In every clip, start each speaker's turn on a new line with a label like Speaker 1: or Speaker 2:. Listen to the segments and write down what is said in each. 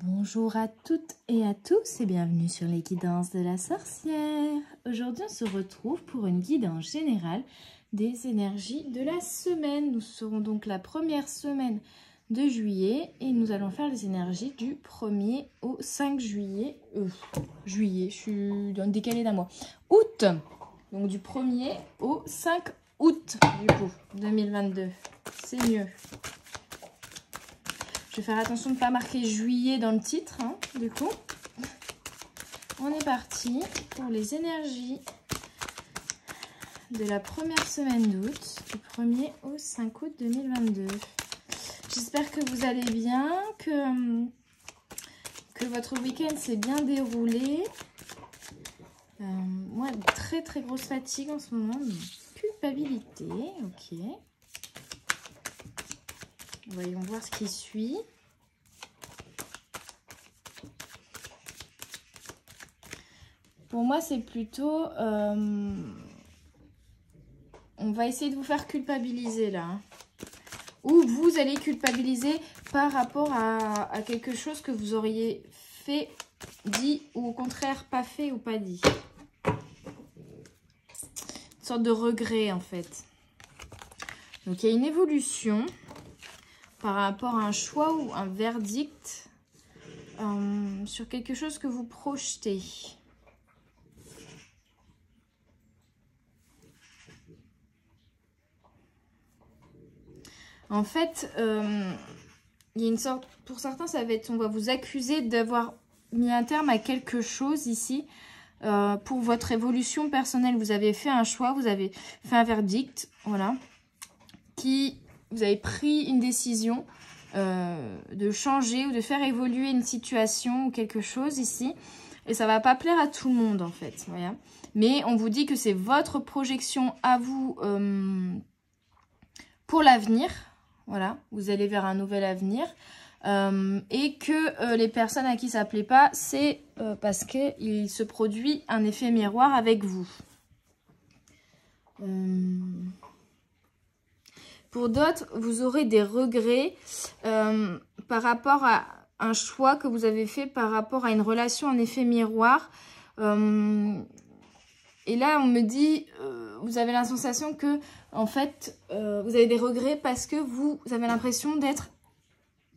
Speaker 1: Bonjour à toutes et à tous et bienvenue sur les guidances de la sorcière. Aujourd'hui on se retrouve pour une guidance générale des énergies de la semaine. Nous serons donc la première semaine de juillet et nous allons faire les énergies du 1er au 5 juillet. Juillet, je suis dans le décalé d'un mois. Août, donc du 1er au 5 août du coup 2022. C'est mieux. Je vais faire attention de ne pas marquer juillet dans le titre, hein, du coup. On est parti pour les énergies de la première semaine d'août, du 1er au 5 août 2022. J'espère que vous allez bien, que votre week-end s'est bien déroulé. Moi, très grosse fatigue en ce moment, culpabilité, ok. Voyons voir ce qui suit. Pour moi, c'est plutôt... on va essayer de vous faire culpabiliser là. Ou vous allez culpabiliser par rapport à quelque chose que vous auriez fait, dit, ou au contraire pas fait ou pas dit. Une sorte de regret en fait. Donc il y a une évolution par rapport à un choix ou un verdict sur quelque chose que vous projetez. En fait, il y a une sorte, pour certains, ça va être, on va vous accuser d'avoir mis un terme à quelque chose ici pour votre évolution personnelle. Vous avez fait un choix, vous avez fait un verdict, voilà, vous avez pris une décision de changer ou de faire évoluer une situation ou quelque chose ici. Et ça va pas plaire à tout le monde en fait, voilà. Mais on vous dit que c'est votre projection à vous pour l'avenir. Voilà, vous allez vers un nouvel avenir. Et que les personnes à qui ça ne plaît pas, c'est parce qu'il se produit un effet miroir avec vous. Pour d'autres, vous aurez des regrets par rapport à un choix que vous avez fait par rapport à une relation en effet miroir. Et là, on me dit, vous avez la sensation que, en fait, vous avez des regrets parce que vous avez l'impression d'être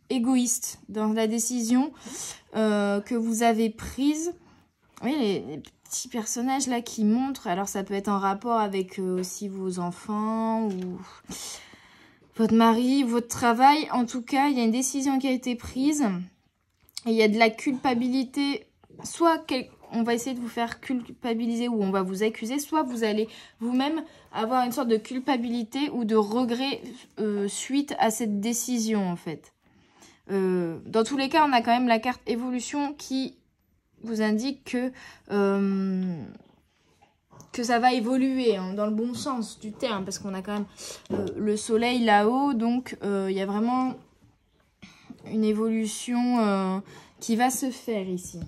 Speaker 1: égoïste dans la décision que vous avez prise. Oui, les petits personnages là qui montrent, alors ça peut être en rapport avec aussi vos enfants ou votre mari, votre travail. En tout cas, il y a une décision qui a été prise et il y a de la culpabilité. Soit on va essayer de vous faire culpabiliser ou on va vous accuser, soit vous allez vous-même avoir une sorte de culpabilité ou de regret suite à cette décision en fait. Dans tous les cas, on a quand même la carte évolution qui vous indique que ça va évoluer hein, dans le bon sens du terme, parce qu'on a quand même le soleil là-haut, donc il y a vraiment une évolution qui va se faire ici.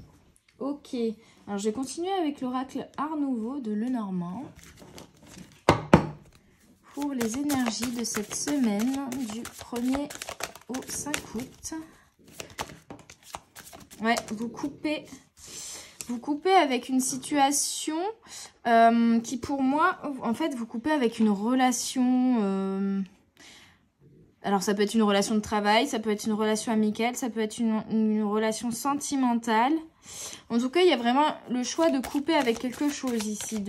Speaker 1: Ok, alors je vais continuer avec l'oracle Art Nouveau de Lenormand pour les énergies de cette semaine du 1er au 5 août. Ouais, vous coupez avec une situation qui pour moi, en fait, vous coupez avec une relation. Alors ça peut être une relation de travail, ça peut être une relation amicale, ça peut être une relation sentimentale. En tout cas, il y a vraiment le choix de couper avec quelque chose ici.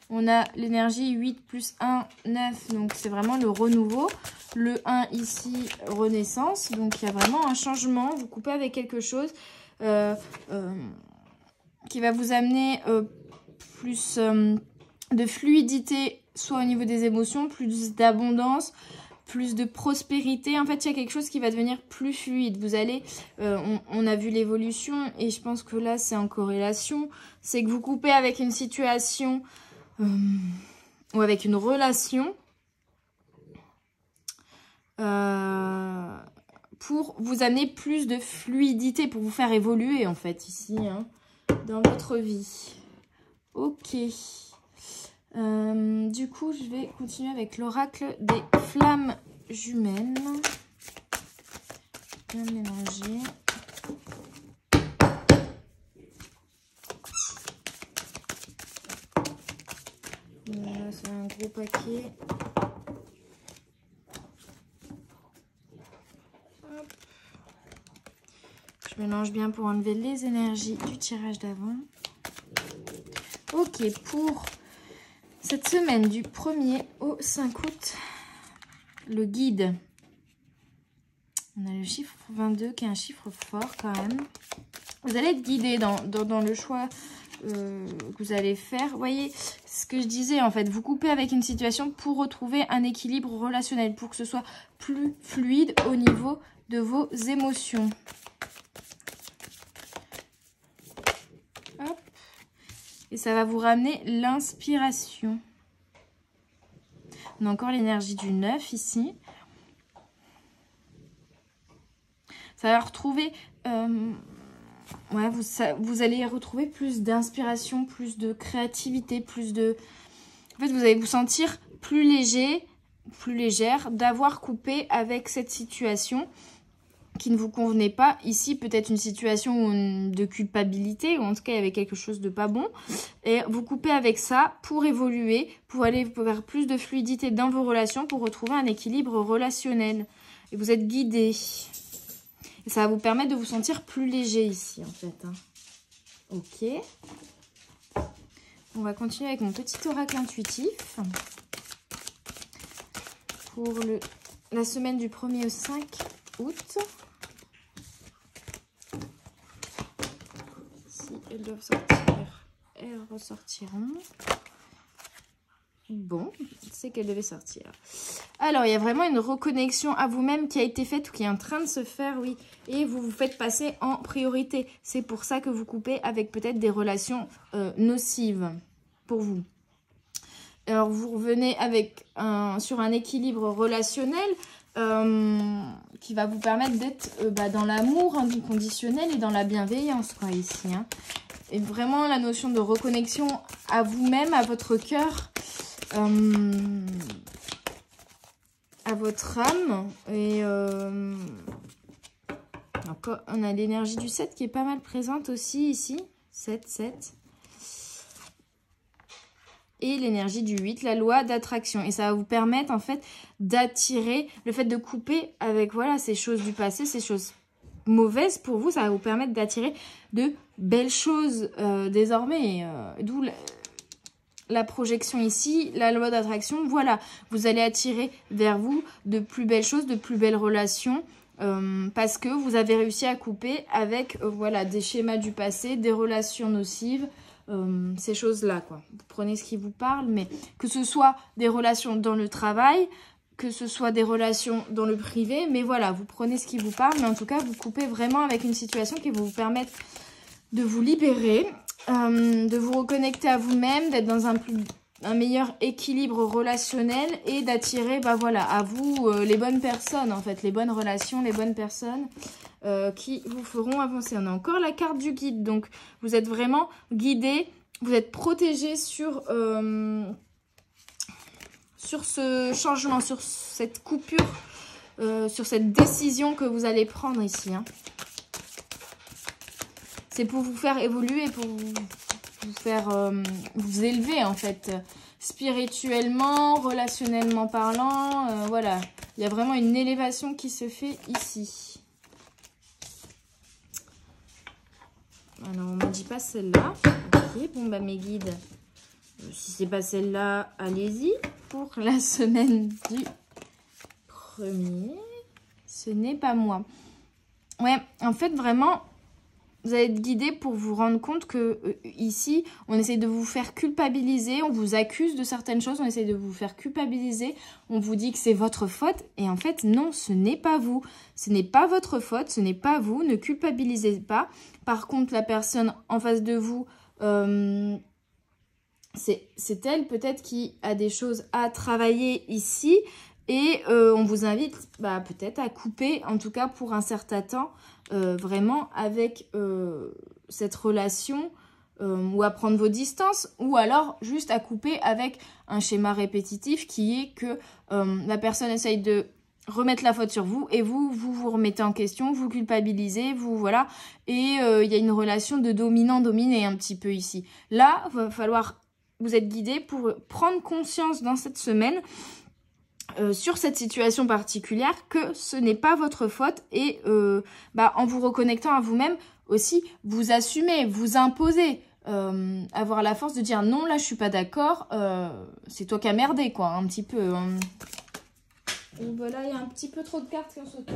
Speaker 1: On a l'énergie 8 plus 1, 9, donc c'est vraiment le renouveau. Le 1 ici, renaissance, donc il y a vraiment un changement. Vous coupez avec quelque chose qui va vous amener plus de fluidité, soit au niveau des émotions, plus d'abondance, plus de prospérité. En fait, il y a quelque chose qui va devenir plus fluide. Vous allez, on a vu l'évolution et je pense que là, c'est en corrélation. C'est que vous coupez avec une situation ou avec une relation pour vous amener plus de fluidité, pour vous faire évoluer en fait ici hein, dans votre vie. Ok. Du coup, je vais continuer avec l'oracle des flammes jumelles. bien mélanger. Voilà, c'est un gros paquet. Hop. Je mélange bien pour enlever les énergies du tirage d'avant. Ok, pour cette semaine du 1er au 5 août, le guide. On a le chiffre 22 qui est un chiffre fort quand même. Vous allez être guidé dans le choix que vous allez faire. Vous voyez ce que je disais en fait. Vous coupez avec une situation pour retrouver un équilibre relationnel. Pour que ce soit plus fluide au niveau de vos émotions. Hop. Et ça va vous ramener l'inspiration. On a encore l'énergie du 9 ici. Ça va retrouver... ouais, vous allez retrouver plus d'inspiration, plus de créativité, plus de... En fait, vous allez vous sentir plus léger, plus légère d'avoir coupé avec cette situation qui ne vous convenait pas. Ici, peut-être une situation de culpabilité, ou en tout cas, il y avait quelque chose de pas bon. Et vous coupez avec ça pour évoluer, pour aller vers plus de fluidité dans vos relations, pour retrouver un équilibre relationnel. Et vous êtes guidé. Et ça va vous permettre de vous sentir plus léger ici, en fait. Hein. Ok. On va continuer avec mon petit oracle intuitif. Pour la semaine du 1er au 5 août. Si elles doivent sortir, elles ressortiront. Bon, c'est qu'elles devaient sortir. Alors, il y a vraiment une reconnexion à vous-même qui a été faite ou qui est en train de se faire, oui. Et vous vous faites passer en priorité. C'est pour ça que vous coupez avec peut-être des relations nocives pour vous. Alors, vous revenez avec sur un équilibre relationnel qui va vous permettre d'être dans l'amour inconditionnel et dans la bienveillance, quoi, ici. Hein. Et vraiment, la notion de reconnexion à vous-même, à votre cœur, à votre âme. Et encore, on a l'énergie du 7 qui est pas mal présente aussi ici. 7, 7. Et l'énergie du 8, la loi d'attraction. Et ça va vous permettre en fait d'attirer, le fait de couper avec voilà ces choses du passé, ces choses mauvaises pour vous, ça va vous permettre d'attirer de belles choses désormais. D'où la projection ici, la loi d'attraction. Voilà, vous allez attirer vers vous de plus belles choses, de plus belles relations. Parce que vous avez réussi à couper avec voilà, des schémas du passé, des relations nocives. Ces choses-là, quoi. Vous prenez ce qui vous parle, mais que ce soit des relations dans le travail, que ce soit des relations dans le privé, mais voilà, vous prenez ce qui vous parle, mais en tout cas, vous coupez vraiment avec une situation qui va vous permettre de vous libérer, de vous reconnecter à vous-même, d'être dans un meilleur équilibre relationnel et d'attirer, voilà, à vous les bonnes personnes, en fait, les bonnes relations, les bonnes personnes. Qui vous feront avancer. On a encore la carte du guide, donc vous êtes vraiment guidé, vous êtes protégé sur ce changement, sur cette coupure, sur cette décision que vous allez prendre ici. Hein. C'est pour vous faire évoluer, pour vous faire vous élever en fait, spirituellement, relationnellement parlant, voilà. Il y a vraiment une élévation qui se fait ici. Alors, on ne me dit pas celle-là. Ok, bon, mes guides, si c'est pas celle-là, allez-y. Pour la semaine du 1er, ce n'est pas moi. Ouais, en fait, vraiment, vous allez être guidé pour vous rendre compte que ici, on essaie de vous faire culpabiliser, on vous accuse de certaines choses, on essaie de vous faire culpabiliser, on vous dit que c'est votre faute, et en fait, non, ce n'est pas vous. Ce n'est pas votre faute, ce n'est pas vous, ne culpabilisez pas. Par contre, la personne en face de vous, c'est elle peut-être qui a des choses à travailler ici, et on vous invite peut-être à couper, en tout cas pour un certain temps, vraiment avec cette relation, ou à prendre vos distances, ou alors juste à couper avec un schéma répétitif qui est que la personne essaye de remettre la faute sur vous et vous remettez en question, vous culpabilisez, vous voilà. Et il y a une relation de dominant-dominé un petit peu ici. Là, il va falloir vous être guidé pour prendre conscience dans cette semaine sur cette situation particulière que ce n'est pas votre faute et en vous reconnectant à vous-même aussi, vous assumez, vous imposez. Avoir la force de dire non, là je suis pas d'accord, c'est toi qui as merdé quoi, un petit peu. Donc voilà, il y a un petit peu trop de cartes qui ont sauté.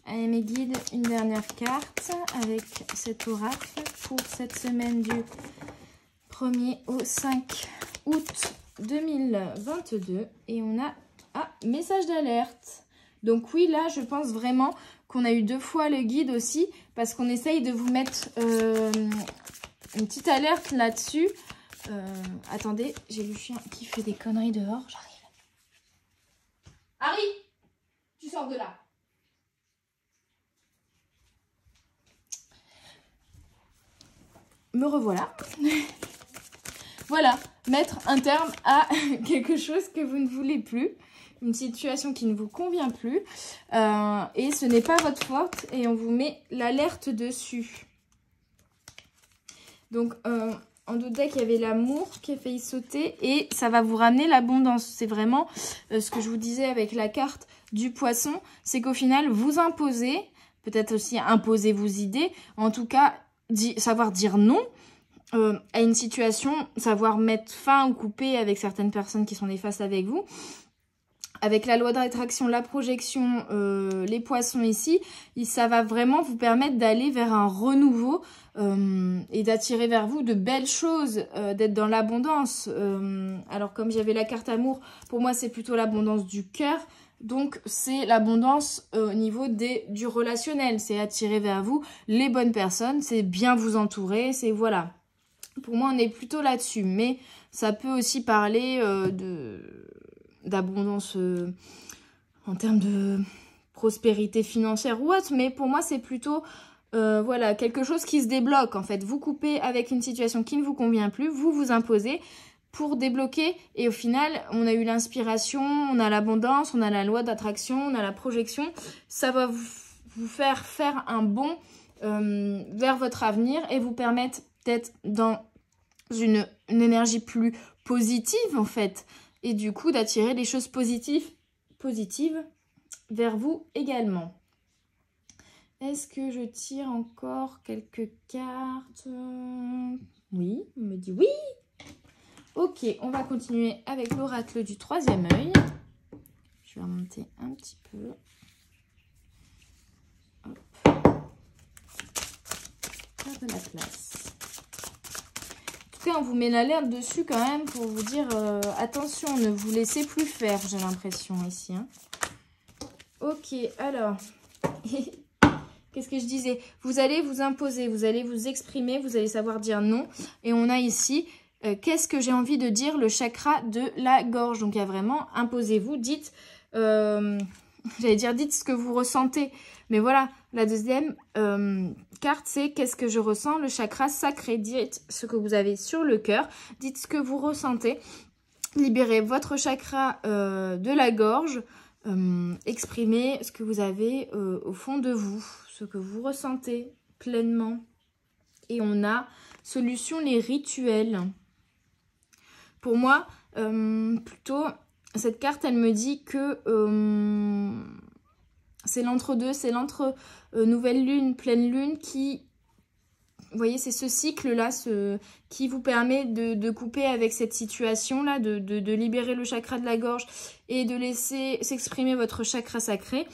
Speaker 1: Allez mes guides, une dernière carte avec cet oracle pour cette semaine du 1er au 5 août 2022. Et on a message d'alerte. Donc oui, là je pense vraiment qu'on a eu 2 fois le guide aussi parce qu'on essaye de vous mettre une petite alerte là-dessus. Attendez, j'ai le chien qui fait des conneries dehors, j'arrive. Harry, tu sors de là. Me revoilà. Voilà, mettre un terme à quelque chose que vous ne voulez plus. Une situation qui ne vous convient plus. Et ce n'est pas votre faute. Et on vous met l'alerte dessus. Donc, en d'autres decks, il y avait l'amour qui a failli sauter. Et ça va vous ramener l'abondance. C'est vraiment ce que je vous disais avec la carte du poisson. C'est qu'au final, vous imposez. Peut-être aussi imposer vos idées. En tout cas, savoir dire non. À une situation, savoir mettre fin ou couper avec certaines personnes qui sont néfastes avec vous. Avec la loi d'attraction, la projection, les poissons ici, ça va vraiment vous permettre d'aller vers un renouveau et d'attirer vers vous de belles choses, d'être dans l'abondance. Alors comme j'avais la carte amour, pour moi c'est plutôt l'abondance du cœur. Donc c'est l'abondance au niveau du relationnel, c'est attirer vers vous les bonnes personnes, c'est bien vous entourer, c'est voilà. Pour moi, on est plutôt là-dessus. Mais ça peut aussi parler d'abondance en termes de prospérité financière ou autre. Mais pour moi, c'est plutôt voilà, quelque chose qui se débloque. En fait, vous coupez avec une situation qui ne vous convient plus. Vous vous imposez pour débloquer. Et au final, on a eu l'inspiration, on a l'abondance, on a la loi d'attraction, on a la projection. Ça va vous faire un bond vers votre avenir et vous permettre d'être dans une énergie plus positive en fait et du coup d'attirer des choses positives vers vous également. Est-ce que je tire encore quelques cartes? Oui, on me dit oui. Ok, on va continuer avec l'oracle du 3e œil. Je vais remonter un petit peu. Hop. Faire de la place. En tout cas, on vous met l'alerte dessus quand même pour vous dire attention, ne vous laissez plus faire, j'ai l'impression ici. Hein. Ok, alors, qu'est-ce que je disais? Vous allez vous imposer, vous allez vous exprimer, vous allez savoir dire non. Et on a ici, qu'est-ce que j'ai envie de dire, le chakra de la gorge. Donc, il y a vraiment, imposez-vous, dites, j'allais dire, dites ce que vous ressentez. Mais voilà, la deuxième carte, c'est qu'est-ce que je ressens, le chakra sacré. Dites ce que vous avez sur le cœur, dites ce que vous ressentez. Libérez votre chakra de la gorge, exprimez ce que vous avez au fond de vous, ce que vous ressentez pleinement. Et on a solution, les rituels. Pour moi, plutôt, cette carte, elle me dit que c'est l'entre-deux, c'est l'entre nouvelle lune, pleine lune qui, vous voyez, c'est ce cycle-là qui vous permet de couper avec cette situation-là, de libérer le chakra de la gorge et de laisser s'exprimer votre chakra sacré.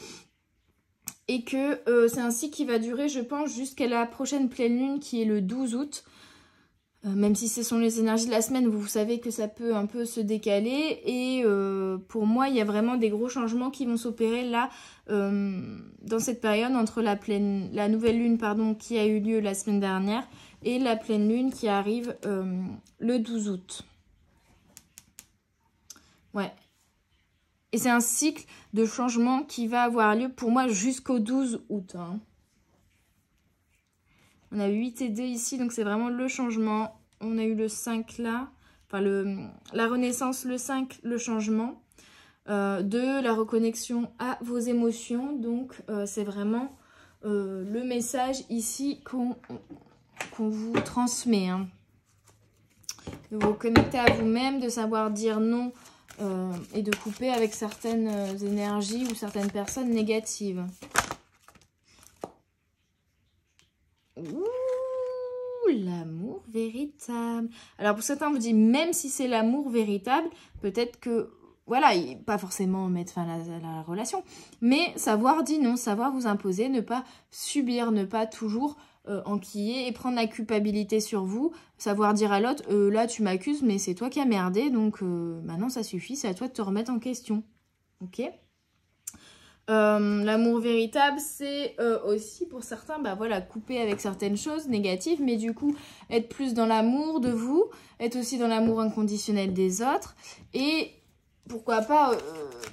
Speaker 1: Et que c'est un cycle qui va durer, je pense, jusqu'à la prochaine pleine lune qui est le 12 août. Même si ce sont les énergies de la semaine, vous savez que ça peut un peu se décaler. Et pour moi, il y a vraiment des gros changements qui vont s'opérer là, dans cette période, entre la nouvelle lune qui a eu lieu la semaine dernière et la pleine lune qui arrive le 12 août. Ouais. Et c'est un cycle de changement qui va avoir lieu pour moi jusqu'au 12 août. Hein. On a 8 et 2 ici, donc c'est vraiment le changement. On a eu le 5 là. enfin la renaissance, le 5, le changement. 2, la reconnexion à vos émotions. Donc, c'est vraiment le message ici qu'on vous transmet. Hein. De vous connecter à vous-même, de savoir dire non et de couper avec certaines énergies ou certaines personnes négatives. Ouh, l'amour véritable. Alors pour certains, on vous dit, même si c'est l'amour véritable, peut-être que, voilà, pas forcément mettre fin à la relation, mais savoir dire non, savoir vous imposer, ne pas subir, ne pas toujours enquiller et prendre la culpabilité sur vous, savoir dire à l'autre, là tu m'accuses, mais c'est toi qui as merdé, donc maintenant ça suffit, c'est à toi de te remettre en question. Ok ? L'amour véritable, c'est aussi pour certains, bah voilà, couper avec certaines choses négatives, mais du coup être plus dans l'amour de vous, être aussi dans l'amour inconditionnel des autres, et pourquoi pas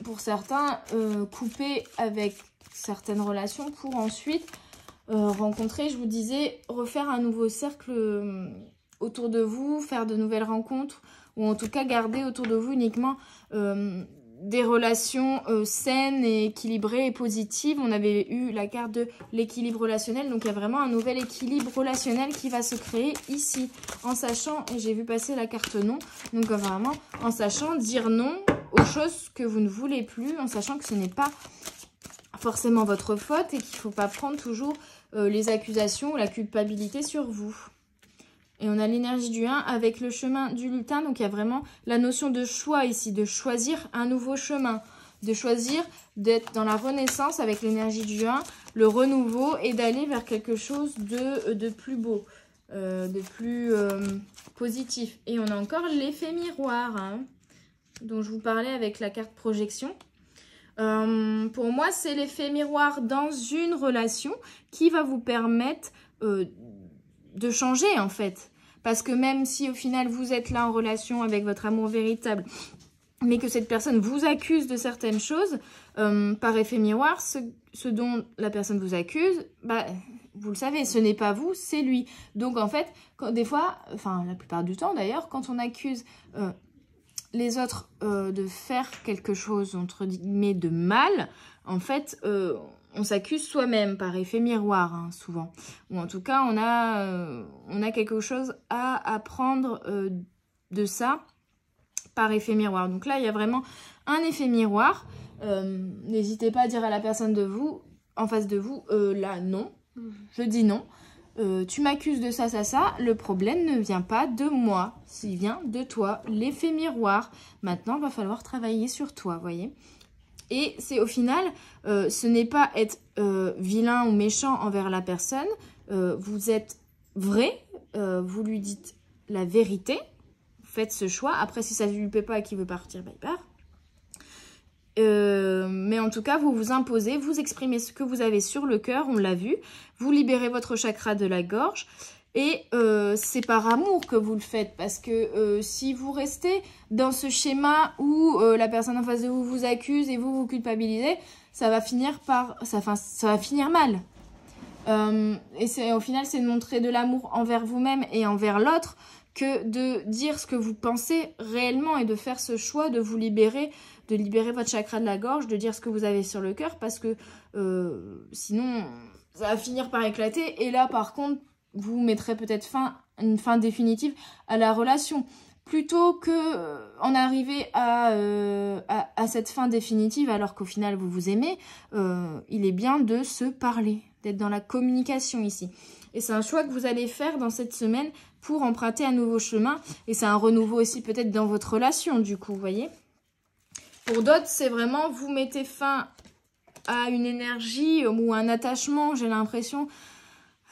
Speaker 1: pour certains couper avec certaines relations pour ensuite rencontrer, je vous disais, refaire un nouveau cercle autour de vous, faire de nouvelles rencontres, ou en tout cas garder autour de vous uniquement des relations saines et équilibrées et positives. On avait eu la carte de l'équilibre relationnel, donc il y a vraiment un nouvel équilibre relationnel qui va se créer ici, en sachant, et j'ai vu passer la carte non, donc vraiment en sachant dire non aux choses que vous ne voulez plus, en sachant que ce n'est pas forcément votre faute et qu'il ne faut pas prendre toujours les accusations ou la culpabilité sur vous. Et on a l'énergie du 1 avec le chemin du lutin. Donc, il y a vraiment la notion de choix ici, de choisir un nouveau chemin, de choisir d'être dans la renaissance avec l'énergie du 1, le renouveau et d'aller vers quelque chose de plus beau, de plus positif. Et on a encore l'effet miroir, hein, dont je vous parlais avec la carte projection. Pour moi, c'est l'effet miroir dans une relation qui va vous permettre de changer en fait. Parce que même si au final vous êtes là en relation avec votre amour véritable, mais que cette personne vous accuse de certaines choses, par effet miroir, ce dont la personne vous accuse, bah, vous le savez, ce n'est pas vous, c'est lui. Donc en fait, des fois, enfin la plupart du temps d'ailleurs, quand on accuse les autres de faire quelque chose, entre guillemets, de mal, en fait, on s'accuse soi-même par effet miroir, hein, souvent. Ou en tout cas, on a quelque chose à apprendre de ça par effet miroir. Donc là, il y a vraiment un effet miroir. N'hésitez pas à dire à la personne en face de vous, là, non, je dis non. Tu m'accuses de ça, ça, ça, le problème ne vient pas de moi, il vient de toi, l'effet miroir. Maintenant, il va falloir travailler sur toi, voyez. Et c'est au final, ce n'est pas être vilain ou méchant envers la personne, vous êtes vrai, vous lui dites la vérité, faites ce choix. Après, si ça ne lui plaît pas et qu'il veut partir, bah, il part. Mais en tout cas, vous vous imposez, vous exprimez ce que vous avez sur le cœur, on l'a vu. Vous libérez votre chakra de la gorge. Et c'est par amour que vous le faites. Parce que si vous restez dans ce schéma où la personne en face de vous vous accuse et vous vous culpabilisez, ça va finir mal. Et au final, c'est de montrer de l'amour envers vous-même et envers l'autre que de dire ce que vous pensez réellement et de faire ce choix de vous libérer, de libérer votre chakra de la gorge, de dire ce que vous avez sur le cœur, parce que sinon, ça va finir par éclater. Et là, par contre, vous mettrez peut-être une fin définitive à la relation. Plutôt que en arriver à cette fin définitive, alors qu'au final, vous vous aimez, il est bien de se parler, d'être dans la communication ici. Et c'est un choix que vous allez faire dans cette semaine pour emprunter un nouveau chemin. Et c'est un renouveau aussi peut-être dans votre relation, du coup, vous voyez. Pour d'autres, c'est vraiment, vous mettez fin à une énergie ou un attachement, j'ai l'impression,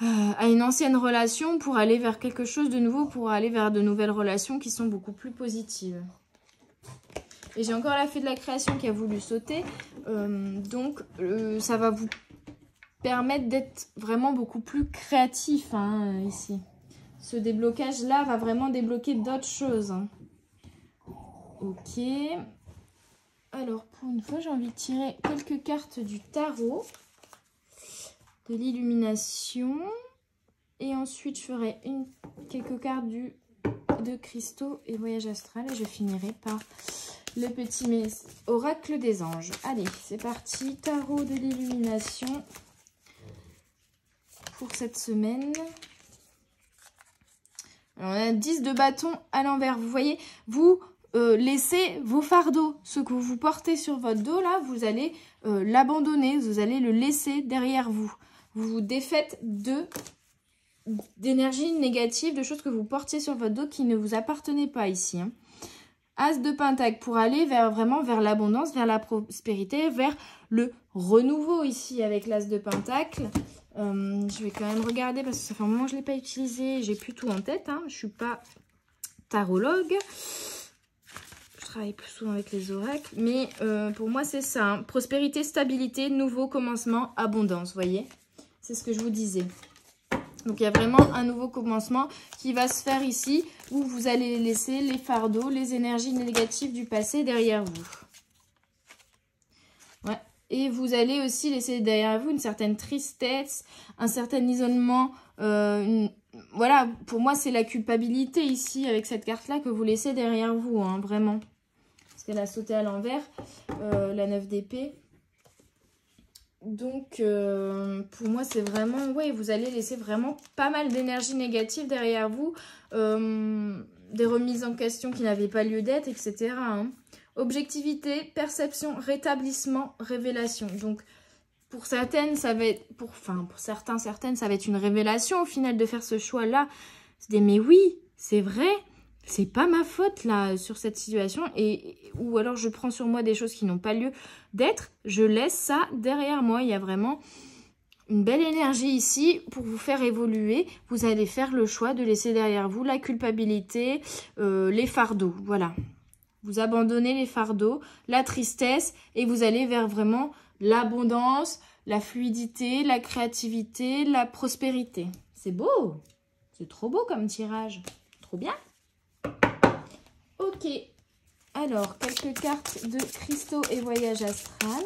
Speaker 1: à une ancienne relation pour aller vers quelque chose de nouveau, pour aller vers de nouvelles relations qui sont beaucoup plus positives. Et j'ai encore la fée de la création qui a voulu sauter. Donc, ça va vous permettre d'être vraiment beaucoup plus créatif, hein, ici. Ce déblocage-là va vraiment débloquer d'autres choses. Hein. Ok. Alors, pour une fois, j'ai envie de tirer quelques cartes du tarot, de l'illumination. Et ensuite, je ferai quelques cartes du de cristaux et voyage astral. Et je finirai par le petit oracle des anges. Allez, c'est parti. Tarot de l'illumination pour cette semaine. Alors, on a 10 de bâton à l'envers. Vous voyez, vous laissez vos fardeaux. Ce que vous portez sur votre dos, là, vous allez l'abandonner. Vous allez le laisser derrière vous. Vous vous défaites d'énergie négative, de choses que vous portiez sur votre dos qui ne vous appartenaient pas ici. Hein. As de pentacle pour aller vraiment vers l'abondance, vers la prospérité, vers le renouveau ici avec l'as de pentacle. Je vais quand même regarder parce que ça fait un moment que je ne l'ai pas utilisé. J'ai plus tout en tête. Hein. Je ne suis pas tarologue. Je travaille plus souvent avec les oracles. Mais pour moi, c'est ça. Hein. Prospérité, stabilité, nouveau commencement, abondance. Vous voyez? C'est ce que je vous disais. Donc, il y a vraiment un nouveau commencement qui va se faire ici où vous allez laisser les fardeaux, les énergies négatives du passé derrière vous. Ouais. Et vous allez aussi laisser derrière vous une certaine tristesse, un certain isolement. Voilà, pour moi, c'est la culpabilité ici avec cette carte-là que vous laissez derrière vous, hein, vraiment. Parce qu'elle a sauté à l'envers, la 9 d'épée. Donc, pour moi, c'est vraiment... Oui, vous allez laisser vraiment pas mal d'énergie négative derrière vous. Des remises en question qui n'avaient pas lieu d'être, etc. Hein. Objectivité, perception, rétablissement, révélation. Donc, pour certaines, ça va être... Pour certaines, ça va être une révélation au final de faire ce choix-là. Mais oui, c'est vrai. C'est pas ma faute là sur cette situation ou alors je prends sur moi des choses qui n'ont pas lieu d'être, je laisse ça derrière moi. Il y a vraiment une belle énergie ici pour vous faire évoluer. Vous allez faire le choix de laisser derrière vous la culpabilité, les fardeaux, voilà. Vous abandonnez les fardeaux, la tristesse et vous allez vers vraiment l'abondance, la fluidité, la créativité, la prospérité. C'est beau, c'est trop beau comme tirage, trop bien. Ok, alors quelques cartes de cristaux et voyage astral.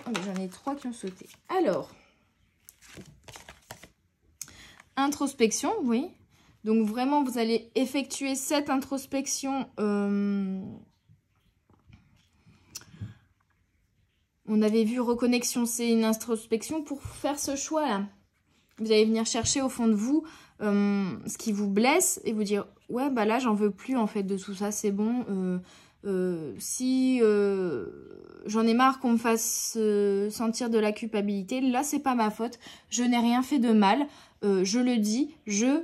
Speaker 1: Oh, j'en ai 3 qui ont sauté. Alors, introspection, oui. Donc vraiment, vous allez effectuer cette introspection. On avait vu reconnexion, c'est une introspection pour faire ce choix-là. Vous allez venir chercher au fond de vous ce qui vous blesse et vous dire « Ouais, bah là, j'en veux plus en fait de tout ça, c'est bon. Si j'en ai marre qu'on me fasse sentir de la culpabilité, là, c'est pas ma faute. Je n'ai rien fait de mal. Je le dis, je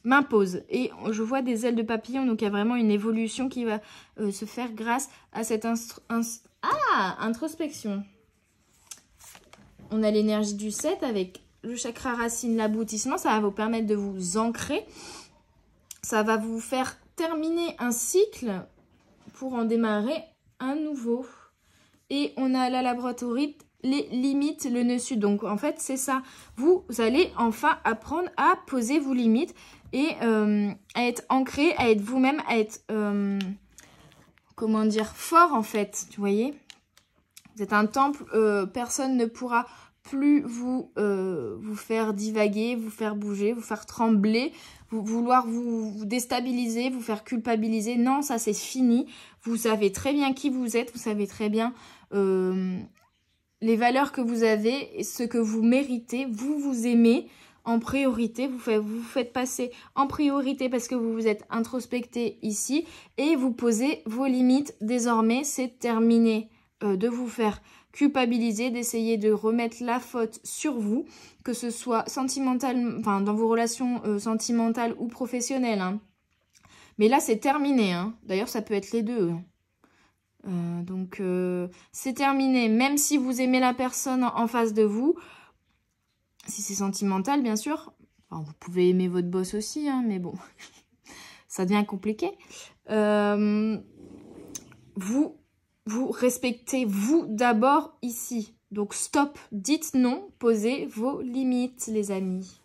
Speaker 1: m'impose. » Et je vois des ailes de papillon, donc il y a vraiment une évolution qui va se faire grâce à cette introspection. On a l'énergie du 7 avec le chakra racine, l'aboutissement. Ça va vous permettre de vous ancrer. Ça va vous faire terminer un cycle pour en démarrer un nouveau. Et on a la laboratorite, les limites, le nœud sud. Donc, en fait, c'est ça. Vous allez enfin apprendre à poser vos limites et à être ancré, à être vous-même, à être, comment dire, fort, en fait. Vous voyez ? Vous êtes un temple, personne ne pourra plus vous faire divaguer, vous faire bouger, vous faire trembler, vouloir vous déstabiliser, vous faire culpabiliser. Non, ça c'est fini. Vous savez très bien qui vous êtes, vous savez très bien les valeurs que vous avez, et ce que vous méritez. Vous vous aimez en priorité, vous faites passer en priorité parce que vous vous êtes introspecté ici et vous posez vos limites. Désormais, c'est terminé de vous faire culpabiliser, d'essayer de remettre la faute sur vous, que ce soit sentimental, enfin dans vos relations sentimentales ou professionnelles. Hein. Mais là, c'est terminé. Hein. D'ailleurs, ça peut être les deux. Donc, c'est terminé. Même si vous aimez la personne en face de vous, si c'est sentimental, bien sûr. Enfin, vous pouvez aimer votre boss aussi, hein, mais bon, ça devient compliqué. Vous respectez vous d'abord ici. Donc stop, dites non, posez vos limites les amis.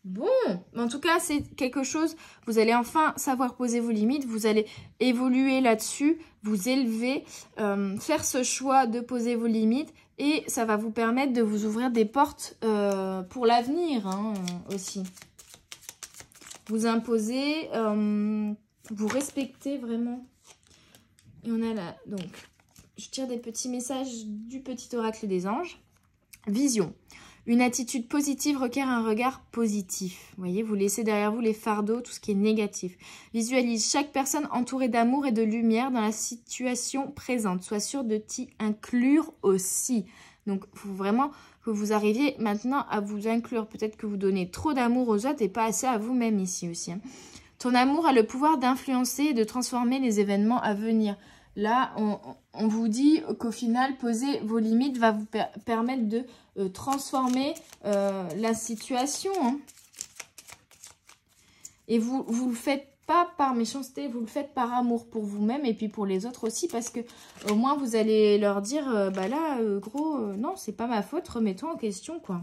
Speaker 1: Bon, en tout cas c'est quelque chose, vous allez enfin savoir poser vos limites, vous allez évoluer là-dessus, vous élever, faire ce choix de poser vos limites Et ça va vous permettre de vous ouvrir des portes pour l'avenir hein, aussi. Vous imposez, vous respectez vraiment. Et on a là, donc, je tire des petits messages du petit oracle des anges. Vision. Une attitude positive requiert un regard positif. Vous voyez, vous laissez derrière vous les fardeaux, tout ce qui est négatif. Visualise chaque personne entourée d'amour et de lumière dans la situation présente. Sois sûr de t'y inclure aussi. Donc, il faut vraiment que vous arriviez maintenant à vous inclure. Peut-être que vous donnez trop d'amour aux autres et pas assez à vous-même ici aussi. Hein. Ton amour a le pouvoir d'influencer et de transformer les événements à venir. Là, on vous dit qu'au final, poser vos limites va vous permettre de transformer la situation. Hein. Et vous ne le faites pas par méchanceté, vous le faites par amour pour vous-même et puis pour les autres aussi. Parce que au moins, vous allez leur dire, bah là, gros, non, c'est pas ma faute, remets-toi en question, quoi.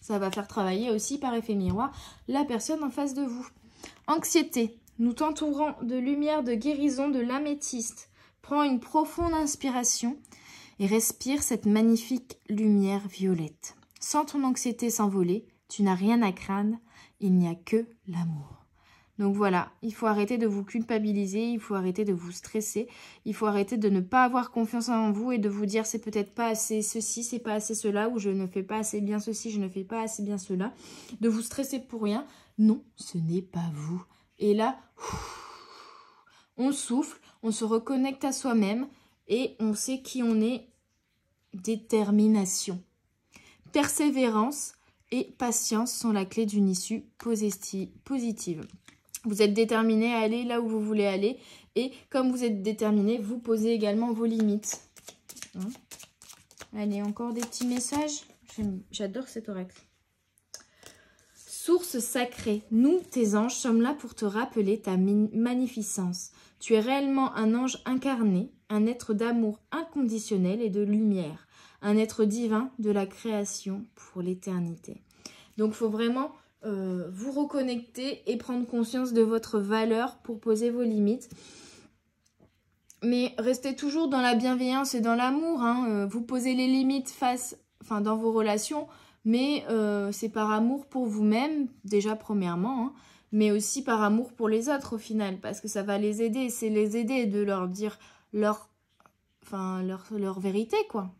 Speaker 1: Ça va faire travailler aussi par effet miroir la personne en face de vous. Anxiété. Nous t'entourons de lumière, de guérison, de l'améthyste. Prends une profonde inspiration et respire cette magnifique lumière violette. Sens ton anxiété s'envoler, tu n'as rien à craindre, il n'y a que l'amour. Donc voilà, il faut arrêter de vous culpabiliser, il faut arrêter de vous stresser, il faut arrêter de ne pas avoir confiance en vous et de vous dire c'est peut-être pas assez ceci, c'est pas assez cela, ou je ne fais pas assez bien ceci, je ne fais pas assez bien cela. De vous stresser pour rien, non, ce n'est pas vous. Et là, on souffle, on se reconnecte à soi-même et on sait qui on est. Détermination. Persévérance et patience sont la clé d'une issue positive. Vous êtes déterminé à aller là où vous voulez aller et comme vous êtes déterminé, vous posez également vos limites. Hein? Allez, encore des petits messages. J'adore cet oracle. Source sacrée, nous, tes anges, sommes là pour te rappeler ta magnificence. Tu es réellement un ange incarné, un être d'amour inconditionnel et de lumière, un être divin de la création pour l'éternité. Donc, il faut vraiment vous reconnecter et prendre conscience de votre valeur pour poser vos limites. Mais restez toujours dans la bienveillance et dans l'amour. Hein. Vous posez les limites dans vos relations, mais c'est par amour pour vous-même, déjà premièrement, hein, mais aussi par amour pour les autres au final, parce que ça va les aider. C'est les aider de leur dire leur vérité, quoi.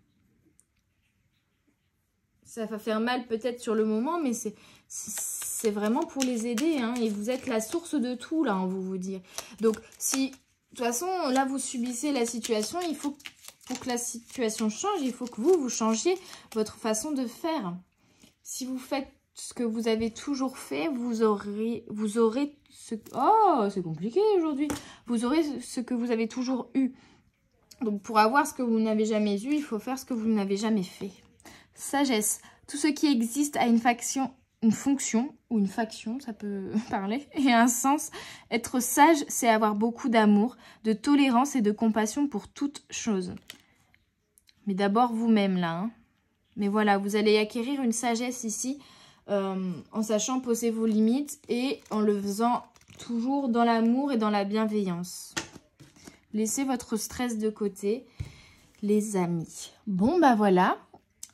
Speaker 1: Ça va faire mal peut-être sur le moment, mais c'est vraiment pour les aider. Hein, et vous êtes la source de tout, là, on vous dire. Donc, si, de toute façon, là, vous subissez la situation, il faut, pour que la situation change, il faut que vous changiez votre façon de faire. Si vous faites ce que vous avez toujours fait, vous aurez ce... Oh, c'est compliqué aujourd'hui. Vous aurez ce que vous avez toujours eu. Donc, pour avoir ce que vous n'avez jamais eu, il faut faire ce que vous n'avez jamais fait. Sagesse. Tout ce qui existe a une fonction ou une faction, ça peut parler, et un sens. Être sage, c'est avoir beaucoup d'amour, de tolérance et de compassion pour toute chose. Mais d'abord vous-même, là. Hein. Mais voilà, vous allez acquérir une sagesse ici, en sachant poser vos limites et en le faisant toujours dans l'amour et dans la bienveillance. Laissez votre stress de côté, les amis. Bon, bah voilà.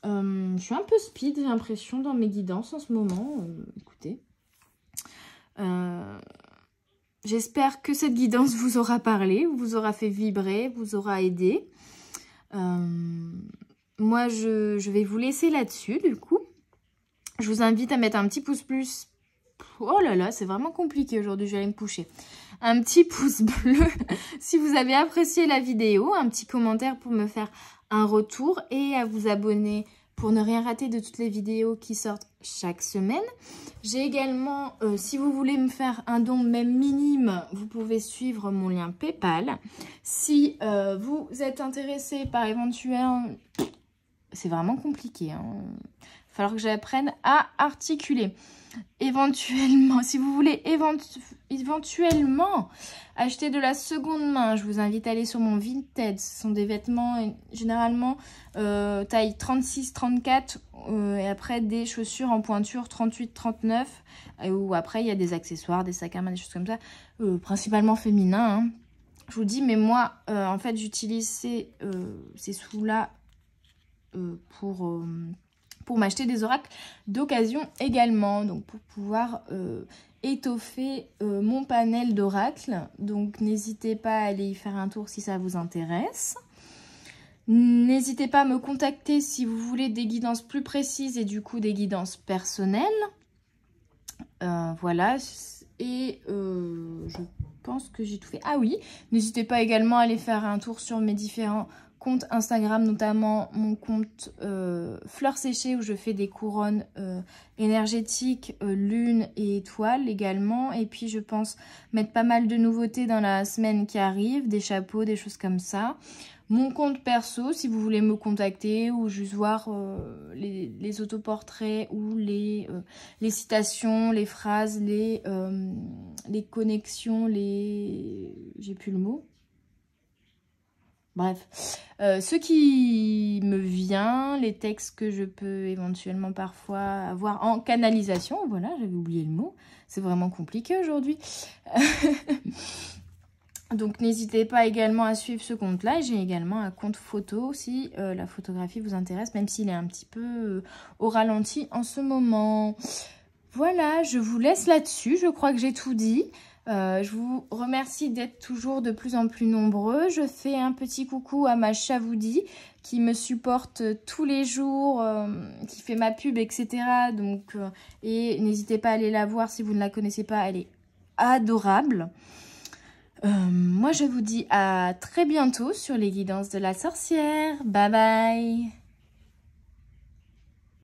Speaker 1: Je suis un peu speed, j'ai l'impression, dans mes guidances en ce moment. Écoutez. J'espère que cette guidance vous aura parlé, vous aura fait vibrer, vous aura aidé. Moi, je vais vous laisser là-dessus, du coup. Je vous invite à mettre un petit pouce plus. Oh là là, c'est vraiment compliqué aujourd'hui, je vais aller me coucher. Un petit pouce bleu si vous avez apprécié la vidéo, un petit commentaire pour me faire un retour et à vous abonner pour ne rien rater de toutes les vidéos qui sortent chaque semaine. J'ai également, si vous voulez me faire un don même minime, vous pouvez suivre mon lien PayPal. Si vous êtes intéressé par éventuellement... C'est vraiment compliqué, hein. Il va falloir que j'apprenne à articuler. Éventuellement, si vous voulez éventuellement acheter de la seconde main, je vous invite à aller sur mon Vinted. Ce sont des vêtements généralement taille 36-34 et après des chaussures en pointure 38-39 ou après il y a des accessoires, des sacs à main, des choses comme ça, principalement féminins. Hein. Je vous dis, mais moi en fait j'utilise ces sous-là pour m'acheter des oracles d'occasion également. Donc pour pouvoir étoffer mon panel d'oracles. Donc n'hésitez pas à aller y faire un tour si ça vous intéresse. N'hésitez pas à me contacter si vous voulez des guidances plus précises et du coup des guidances personnelles. Voilà. Et je pense que j'ai tout fait. Ah oui, n'hésitez pas également à aller faire un tour sur mes différents compte Instagram, notamment mon compte Fleurs Séchées où je fais des couronnes énergétiques, lune et étoiles également. Et puis je pense mettre pas mal de nouveautés dans la semaine qui arrive, des chapeaux, des choses comme ça. Mon compte perso, si vous voulez me contacter ou juste voir les autoportraits ou les citations, les phrases, les connexions, j'ai plus le mot. Bref, ce qui me vient, les textes que je peux éventuellement parfois avoir en canalisation, voilà, j'avais oublié le mot, c'est vraiment compliqué aujourd'hui. Donc n'hésitez pas également à suivre ce compte-là. J'ai également un compte photo si la photographie vous intéresse, même s'il est un petit peu au ralenti en ce moment. Voilà, je vous laisse là-dessus, je crois que j'ai tout dit. Je vous remercie d'être toujours de plus en plus nombreux. Je fais un petit coucou à ma Chavoudi qui me supporte tous les jours, qui fait ma pub, etc. Donc, et n'hésitez pas à aller la voir si vous ne la connaissez pas, elle est adorable. Moi, je vous dis à très bientôt sur les guidances de la sorcière. Bye bye!